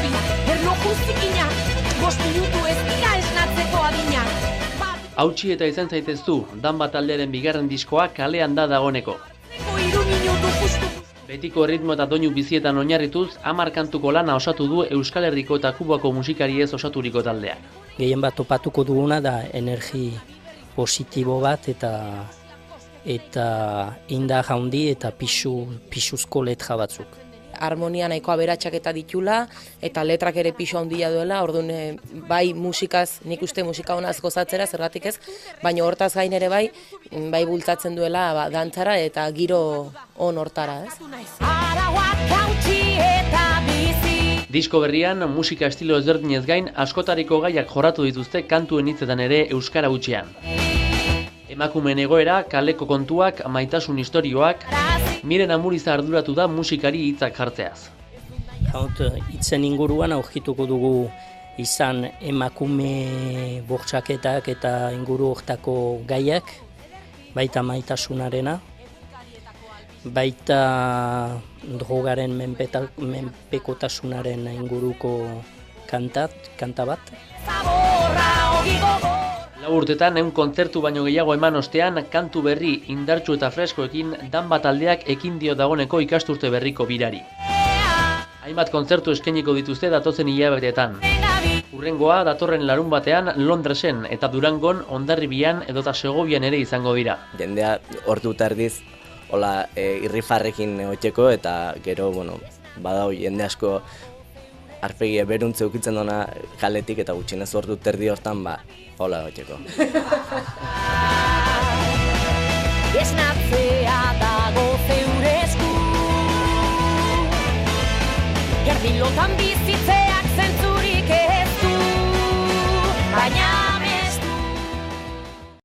zurbi, erloju zikina, 5 minutu ez dira esnatzeko adina. Hautsi eta izan zaiteztu, Danba taldearen bigarren diskoa kalean da dagoneko. Betiko ritmo eta doinu bizietan oinarrituz, 10 kantuko lana osatu du Euskal Herriko eta Kubako musikariez osaturiko taldeak. Gehien bat topatuko duguna da energi positibo bat eta indar handi eta pisuzko letra batzuk. Harmonia nahiko aberatsak eta ditula, eta letrak ere pisu handia duela, orduan bai musikaz, nik uste musika honaz gozatzera, zergatik ez, baina hortaz gain ere bai bultzatzen duela dantzara eta giro on hortara, ez? Disko berrian, musika estilo ezberdinez gain, askotariko gaiak jorratu dituzte kantuen hitzetan ere euskara hutsean. Emakumeen egoera, kaleko kontuak, maitasun istorioak, Miren Amuriza arduratu da musikari hitzak jartzeaz. Hitzen inguruan aurkituko dugu izan emakume bortxaketak eta inguru hortako gaiak, baita maitasunarena, baita drogaren menpekotasunaren inguruko kanta bat. 4 urtetan 100 kontzertu baino gehiago eman ostean, kantu berri indartsu eta freskoekin Danba taldeak ekin dio dagoneko ikasturte berriko birari. Hainbat kontzertu eskainiko dituzte datozen hilabeteetan. Hurrengoa datorren larunbatean Londresen eta Durangon, Hondarribian edota Segovian ere izango dira. Jendea ordu terdiz hola irrifarrekin egoteko eta gero badau jende asko arpegia beruntze ukitzen dona kaletik eta gutxienez ordu terdi hortan hola egoteko. Esnatzea dago zeure esku, gerdilotan bizitzeak zentzura.